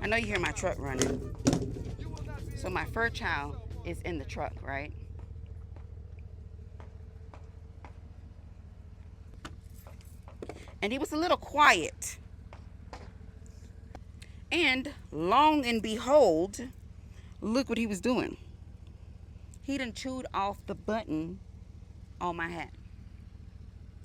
I know you hear my truck running. So my fur child is in the truck, right? And he was a little quiet. And long and behold, look what he was doing. He done chewed off the button on my hat.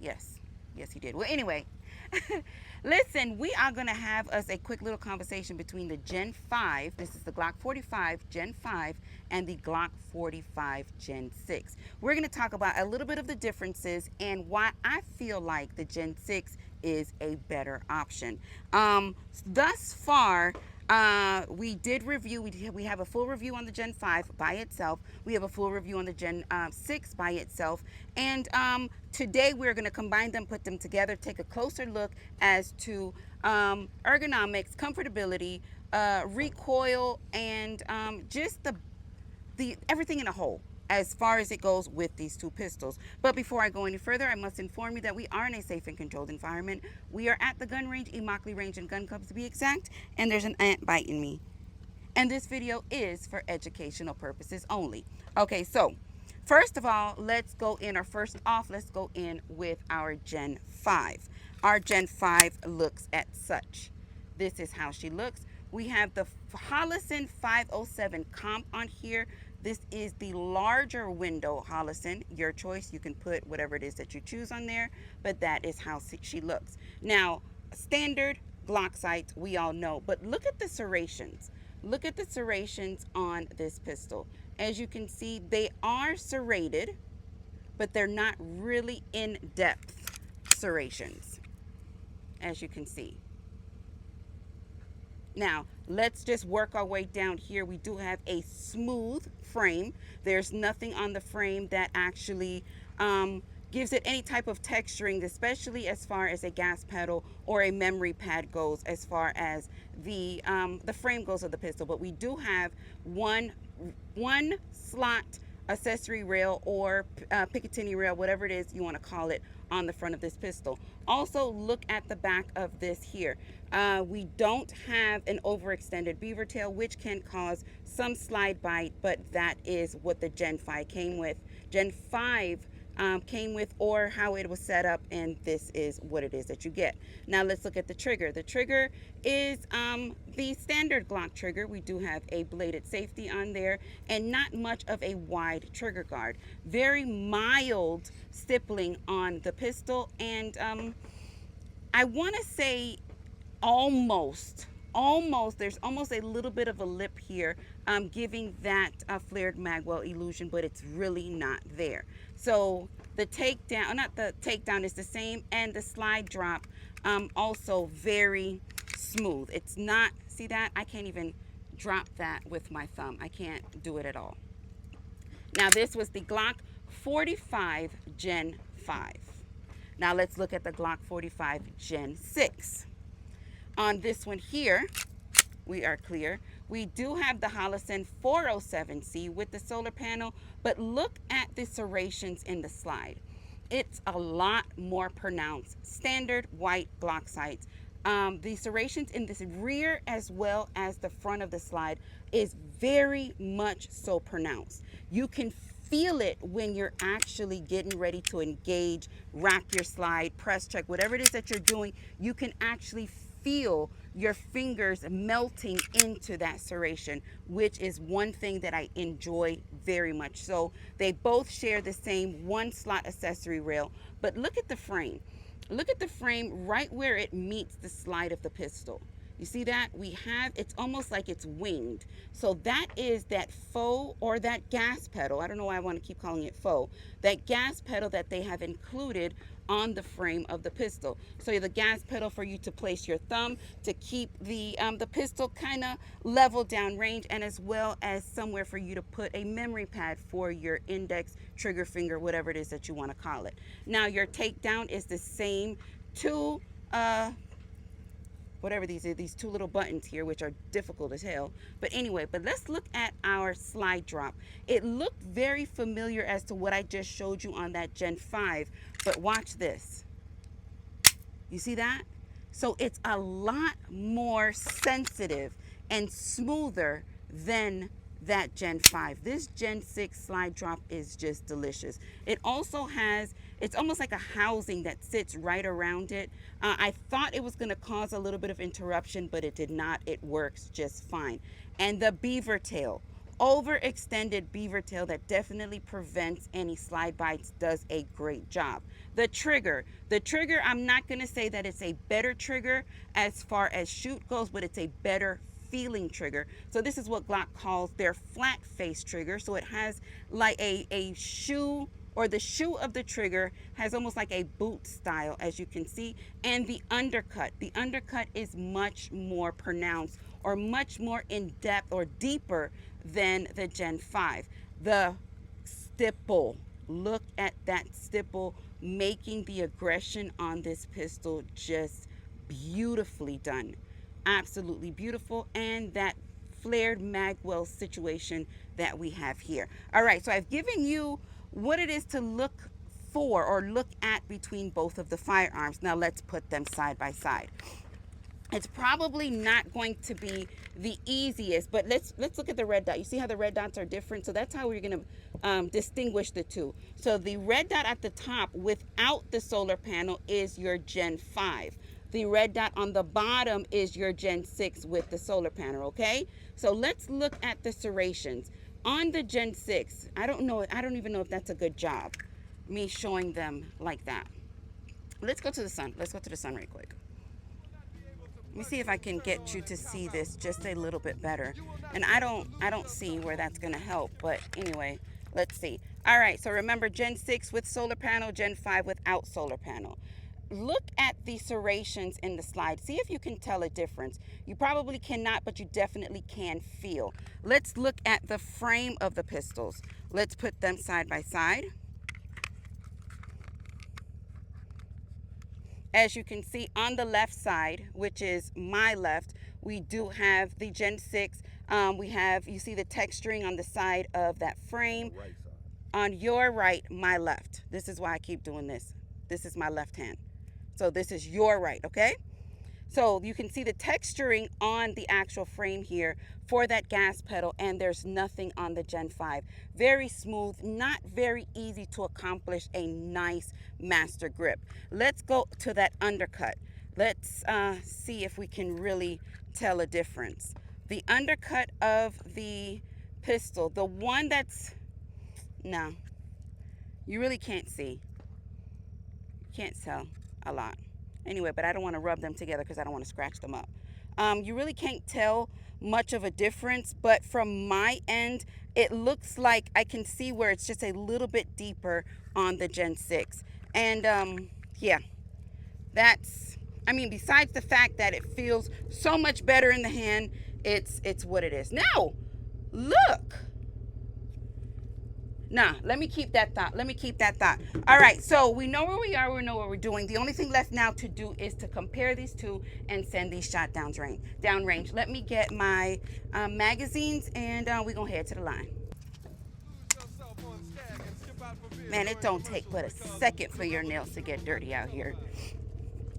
Yes. Yes, he did. Well, anyway, listen, we are going to have us a quick little conversation between the Gen 5, this is the Glock 45 Gen 5, and the Glock 45 Gen 6. We're going to talk about a little bit of the differences and why I feel like the Gen 6 is a better option. Thus far, we did review, we have a full review on the Gen 5 by itself. We have a full review on the Gen 6 by itself. And today we're going to combine them, put them together, take a closer look as to ergonomics, comfortability, recoil, and just the everything in a whole as far as it goes with these two pistols. But before I go any further, I must inform you that we are in a safe and controlled environment. We are at the gun range, Immokalee Range and Gun Club to be exact, and there's an ant biting me. And this video is for educational purposes only. Okay, so first of all, let's go in, or first off, let's go in with our Gen 5. Our Gen 5 looks at such. This is how she looks. We have the Holosun 507 comp on here. This is the larger window Holosun, your choice. You can put whatever it is that you choose on there, but that is how she looks. Now, standard Glock sights, we all know, but look at the serrations. Look at the serrations on this pistol. As you can see, they are serrated, but they're not really in-depth serrations, as you can see. Now, let's just work our way down here. We do have a smooth frame. There's nothing on the frame that actually gives it any type of texturing, especially as far as a gas pedal or a memory pad goes, as far as the frame goes of the pistol. But we do have one slot accessory rail, or Picatinny rail, whatever it is you want to call it, on the front of this pistol. Also, look at the back of this here. We don't have an overextended beaver tail, which can cause some slide bite, but that is what the Gen 5 came with. Gen 5 came with, or how it was set up, and this is what it is that you get. Now let's look at the trigger. The trigger is the standard Glock trigger. We do have a bladed safety on there, and not much of a wide trigger guard. Very mild stippling on the pistol, and I want to say almost there's almost a little bit of a lip here, giving that flared magwell illusion, but it's really not there. So the takedown, not the takedown, is the same, and the slide drop also very smooth. It's not, see that, I can't even drop that with my thumb. I can't do it at all. Now this was the Glock 45 Gen 5. Now let's look at the Glock 45 Gen 6. On this one here, we are clear. We do have the Holosun 407C with the solar panel, but look at the serrations in the slide. It's a lot more pronounced. Standard white Glock sights. The serrations in this rear as well as the front of the slide is very much so pronounced. You can feel it when you're actually getting ready to engage, rack your slide, press check, whatever it is that you're doing. You can actually feel your fingers melting into that serration, which is one thing that I enjoy very much. So they both share the same one slot accessory rail, but look at the frame. Look at the frame right where it meets the slide of the pistol. You see that? We have, it's almost like it's winged. So that is that faux, or that gas pedal. I don't know why I want to keep calling it faux. That gas pedal that they have included on the frame of the pistol. So the gas pedal for you to place your thumb to keep the pistol kind of level down range, and as well as somewhere for you to put a memory pad for your index, trigger finger, whatever it is that you want to call it. Now your takedown is the same two whatever these are, these two little buttons here, which are difficult as hell. But anyway, but let's look at our slide drop. It looked very familiar as to what I just showed you on that Gen 5, but watch this. You see that? So it's a lot more sensitive and smoother than that Gen 5. This Gen 6 slide drop is just delicious. It also has, it's almost like a housing that sits right around it. I thought it was going to cause a little bit of interruption, but it did not. It works just fine. And the beaver tail, overextended beaver tail that definitely prevents any slide bites, does a great job. The trigger, I'm not going to say that it's a better trigger as far as shoot goes, but it's a better feeling trigger. So this is what Glock calls their flat face trigger. So it has like a shoe, or the shoe of the trigger has almost like a boot style, as you can see. And the undercut is much more pronounced, or much more in depth or deeper than the Gen 5. The stipple, look at that stipple, making the aggression on this pistol just beautifully done. Absolutely beautiful. And that flared magwell situation that we have here. All right, so I've given you what it is to look for or look at between both of the firearms. Now let's put them side by side. It's probably not going to be the easiest, but let's look at the red dot. You see how the red dots are different? So that's how we're going to distinguish the two. So the red dot at the top without the solar panel is your Gen 5. The red dot on the bottom is your Gen 6 with the solar panel, okay? So let's look at the serrations. On the Gen 6, I don't even know if that's a good job, me showing them like that. Let's go to the sun. Let's go to the sun right quick. Let me see if I can get you to see this just a little bit better. And I don't see where that's going to help, but anyway, let's see. All right, so remember Gen 6 with solar panel, Gen 5 without solar panel. Look at the serrations in the slide. See if you can tell a difference. You probably cannot, but you definitely can feel. Let's look at the frame of the pistols. Let's put them side by side. As you can see on the left side, which is my left, we do have the Gen 6. You see the texturing on the side of that frame. Right side. On your right, my left. This is why I keep doing this. This is my left hand. So this is your right, okay? So you can see the texturing on the actual frame here for that gas pedal, and there's nothing on the Gen 5. Very smooth, not very easy to accomplish a nice master grip. Let's go to that undercut. Let's see if we can really tell a difference. The undercut of the pistol, the one that's, no, you really can't see. You can't tell a lot. Anyway, but I don't want to rub them together because I don't want to scratch them up. You really can't tell much of a difference, but from my end, it looks like I can see where it's just a little bit deeper on the Gen 6. And yeah, that's, I mean, besides the fact that it feels so much better in the hand, it's what it is. Now, look. Nah, let me keep that thought. All right, so we know where we are. We know what we're doing. The only thing left now to do is to compare these two and send these shot downrange. Let me get my magazines, and we're going to head to the line. Man, it don't take but a second for your nails to get dirty out here.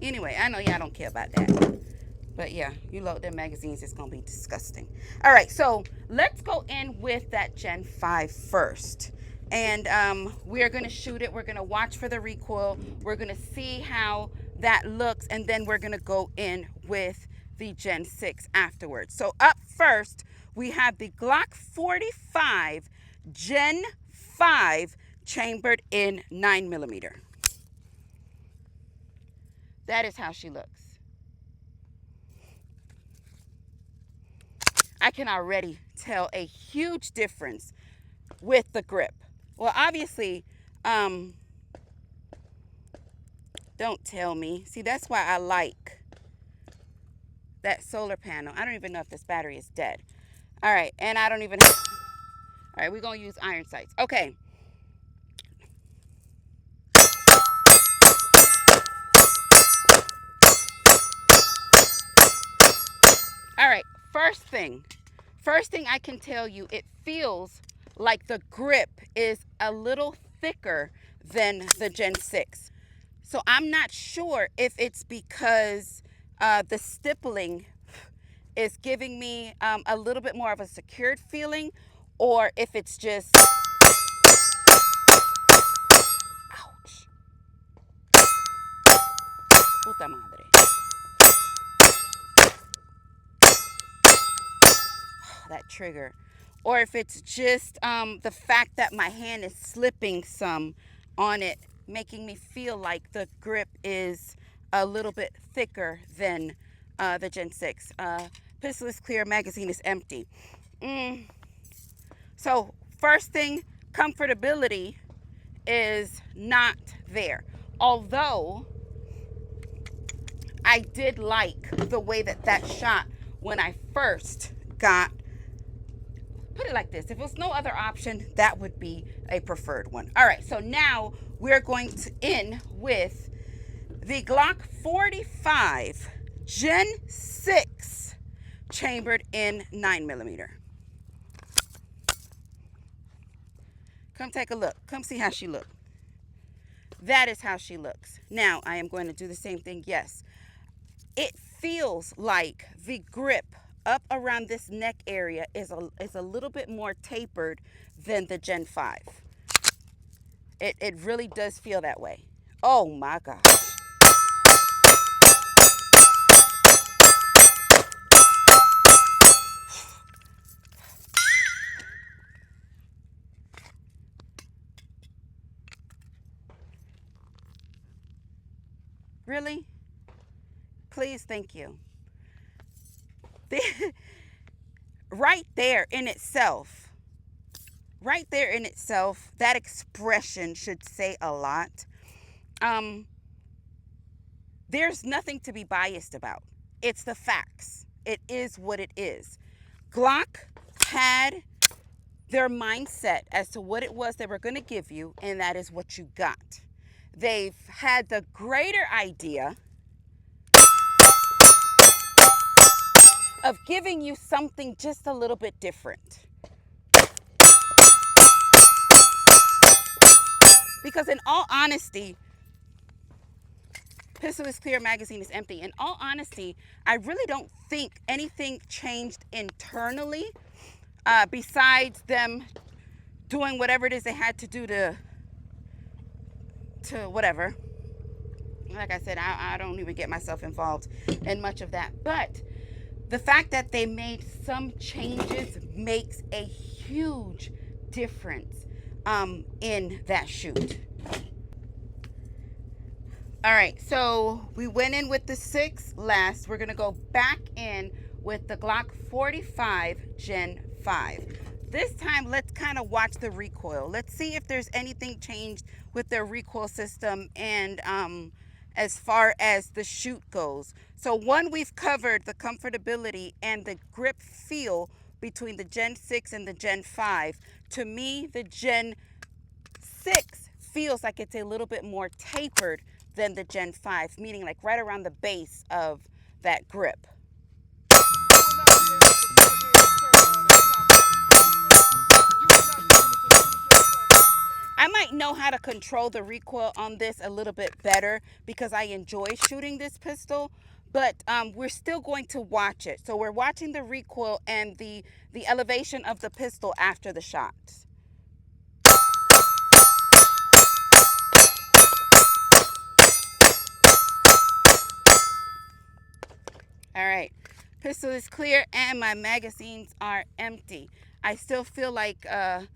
Anyway, I know y'all don't care about that. But yeah, you load them magazines, it's going to be disgusting. All right, so let's go in with that Gen 5 first. And we're going to shoot it. We're going to watch for the recoil. We're going to see how that looks. And then we're going to go in with the Gen 6 afterwards. So up first, we have the Glock 45 Gen 5 chambered in 9mm. That is how she looks. I can already tell a huge difference with the grip. Well, obviously, don't tell me. See, that's why I like that solar panel. I don't even know if this battery is dead. All right, and I don't even have... All right, we're going to use iron sights. Okay. All right, first thing I can tell you, it feels like the grip is a little thicker than the Gen 6. So I'm not sure if it's because the stippling is giving me a little bit more of a secured feeling, or if it's just, ouch, puta madre, that trigger, or if it's just the fact that my hand is slipping some on it, making me feel like the grip is a little bit thicker than the Gen 6. Pistol is clear, magazine is empty. So first thing, comfortability is not there. Although I did like the way that shot when I first got, put it like this, if it was no other option, that would be a preferred one. All right, so now we're going to in with the Glock 45 Gen 6 chambered in 9mm. Come take a look. Come see how she looks. That is how she looks. Now, I am going to do the same thing. Yes, it feels like the grip up around this neck area is a little bit more tapered than the Gen 5. It really does feel that way. Oh my gosh. Really? Please, thank you. Right there in itself, that expression should say a lot. There's nothing to be biased about. It's the facts. It is what it is. Glock had their mindset as to what it was they were going to give you, and that is what you got. They've had the greater idea of giving you something just a little bit different. Because in all honesty, pistol is clear, magazine is empty. In all honesty, I really don't think anything changed internally besides them doing whatever it is they had to do to whatever. Like I said, I don't even get myself involved in much of that. But the fact that they made some changes makes a huge difference in that shoot. All right, so we went in with the 6 last. We're gonna go back in with the Glock 45 Gen 5. This time, let's kind of watch the recoil. Let's see if there's anything changed with their recoil system and as far as the shoot goes. So one, we've covered the comfortability and the grip feel between the Gen 6 and the Gen 5. To me, the Gen 6 feels like it's a little bit more tapered than the Gen 5, meaning like right around the base of that grip. I might know how to control the recoil on this a little bit better because I enjoy shooting this pistol, but we're still going to watch it. So we're watching the recoil and the elevation of the pistol after the shots. All right, pistol is clear and my magazines are empty. I still feel like I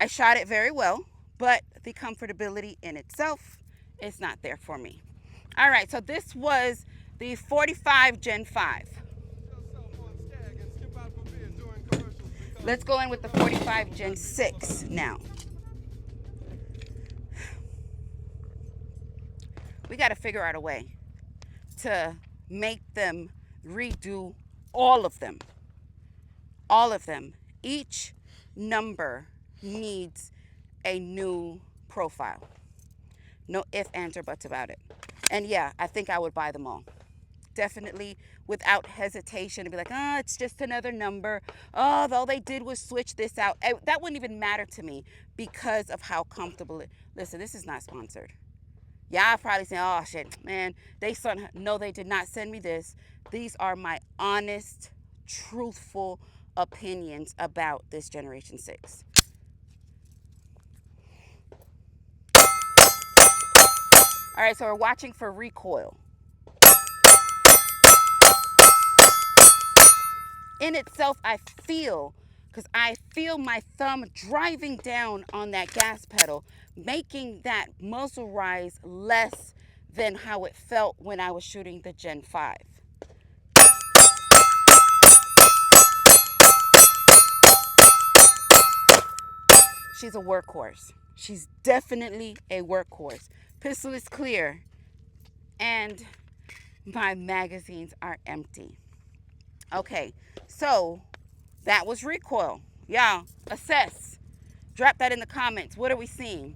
shot it very well, but the comfortability in itself is not there for me. All right, so this was the 45 Gen 5. Let's go in with the 45 Gen 6 now. We got to figure out a way to make them redo all of them. All of them. Each number needs a new profile. No ifs, ands, or buts about it. And yeah, I think I would buy them all. Definitely without hesitation to be like, oh, it's just another number. Oh, all they did was switch this out. That wouldn't even matter to me because of how comfortable it. Listen, this is not sponsored. Y'all probably saying, oh shit, man, they sent her. No, they did not send me this. These are my honest, truthful opinions about this Generation 6. All right, so we're watching for recoil. In itself, because I feel my thumb driving down on that gas pedal, making that muzzle rise less than how it felt when I was shooting the Gen 5. She's a workhorse. She's definitely a workhorse. Pistol is clear, and my magazines are empty. Okay, so that was recoil. Y'all, assess. Drop that in the comments. What are we seeing?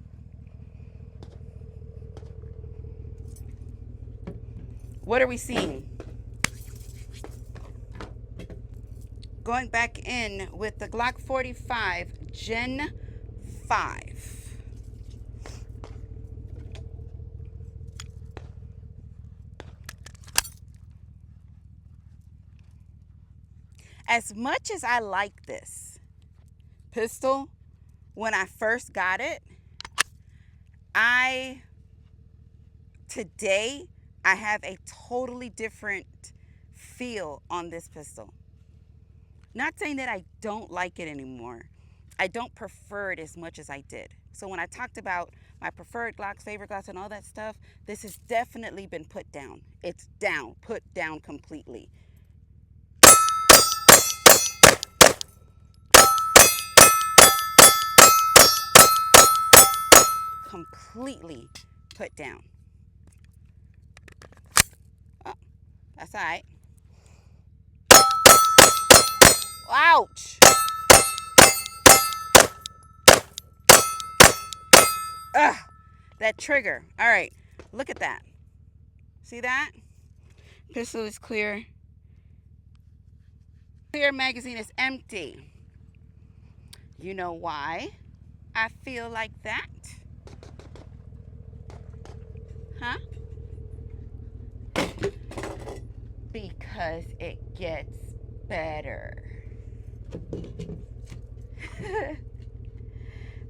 What are we seeing? Going back in with the Glock 45 Gen 5. As much as I like this pistol, when I first got it, today I have a totally different feel on this pistol. Not saying that I don't like it anymore. I don't prefer it as much as I did. So when I talked about my preferred Glocks, favorite Glocks, and all that stuff, this has definitely been put down. It's down, put down completely. Completely put down. Oh, that's all right. Ouch! Ugh, that trigger. All right, look at that. See that? Pistol is clear. Clear, magazine is empty. You know why I feel like that? Huh? Because it gets better.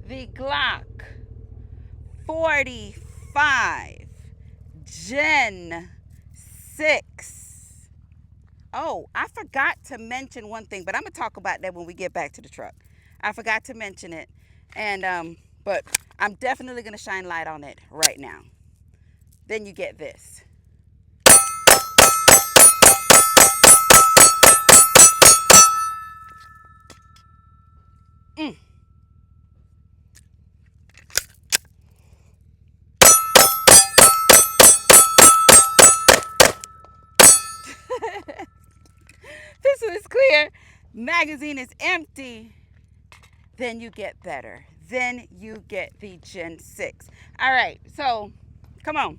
The Glock 45 Gen 6. Oh, I forgot to mention one thing, but I'm gonna talk about that when we get back to the truck. I forgot to mention it, and but I'm definitely gonna shine light on it right now. Then you get this. This is clear. Magazine is empty. Then you get better. Then you get the Gen 6. All right, so come on.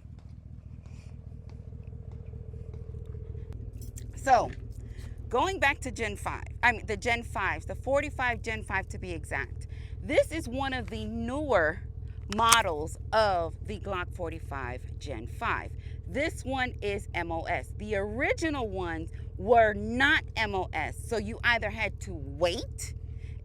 So going back to Gen 5, the Gen 5s, the 45 Gen 5 to be exact. This is one of the newer models of the Glock 45 Gen 5. This one is MOS. The original ones were not MOS, so you either had to wait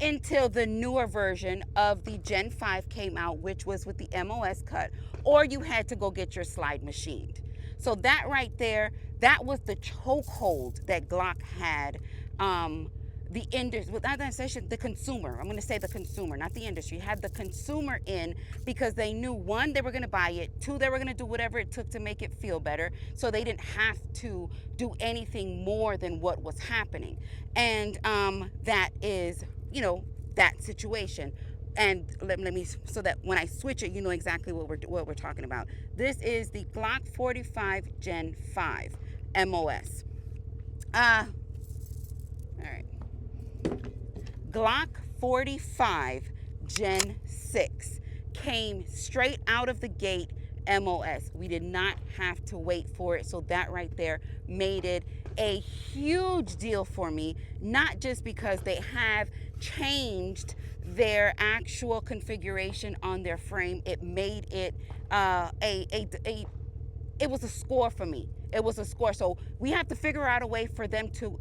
until the newer version of the Gen 5 came out, which was with the MOS cut, or you had to go get your slide machined. So that right there, that was the chokehold that Glock had the industry, the consumer. I'm going to say the consumer, not the industry. Had the consumer in because they knew, one, they were going to buy it. Two, they were going to do whatever it took to make it feel better. So they didn't have to do anything more than what was happening. And that is, that situation. And let me, so that when I switch it, you know exactly what we're talking about. This is the Glock 45 Gen 5 MOS. All right. Glock 45 Gen 6 came straight out of the gate MOS. We did not have to wait for it. So that right there made it a huge deal for me, not just because they have changed their actual configuration on their frame. It made it it was a score for me. It was a score. So we have to figure out a way for them to,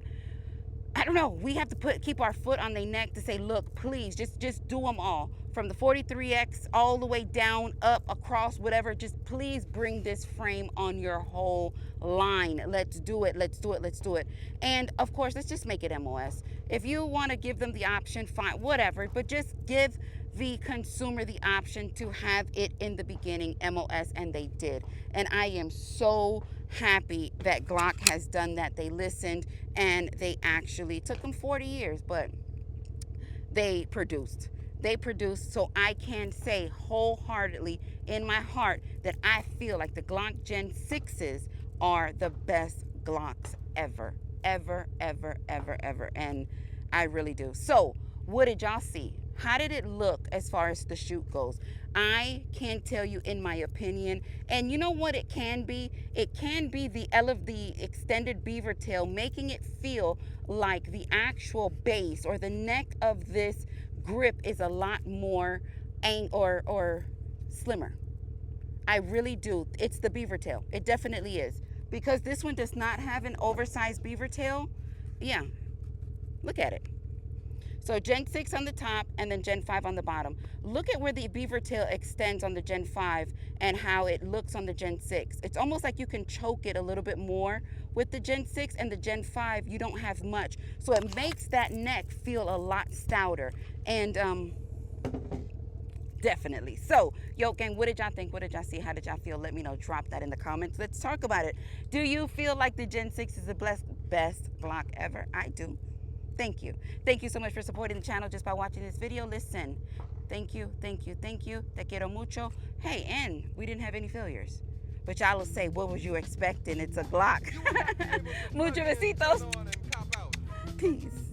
I don't know. We have to keep our foot on their neck to say, look, please, just do them all, from the 43X all the way down, up, across, whatever. Just please bring this frame on your whole line. Let's do it. Let's do it. Let's do it. And of course, let's just make it MOS. If you want to give them the option, fine, whatever. But just give the consumer the option to have it in the beginning MOS, and they did. And I am so happy that Glock has done that. They listened, and they actually took them 40 years, but they produced. They produced. So I can say wholeheartedly in my heart that I feel like the Glock Gen 6s are the best Glocks ever, ever, ever, ever, ever. And I really do. So what did y'all see? How did it look as far as the shoot goes? I can tell you in my opinion, and you know what it can be? It can be the extended beaver tail, making it feel like the actual base or the neck of this grip is a lot more or slimmer. I really do. It's the beaver tail. It definitely is. Because this one does not have an oversized beaver tail. Yeah, look at it. So Gen 6 on the top and then Gen 5 on the bottom. Look at where the beaver tail extends on the Gen 5 and how it looks on the Gen 6. It's almost like you can choke it a little bit more with the Gen 6, and the Gen 5 you don't have much. So it makes that neck feel a lot stouter. And definitely. So, yo, gang, what did y'all think? What did y'all see? How did y'all feel? Let me know. Drop that in the comments. Let's talk about it. Do you feel like the Gen 6 is the best Glock ever? I do. Thank you. Thank you so much for supporting the channel just by watching this video. Listen, thank you, thank you, thank you. Te quiero mucho. Hey, and we didn't have any failures. But y'all will say, what was you expecting? It's a Glock. Muchos besitos. Peace.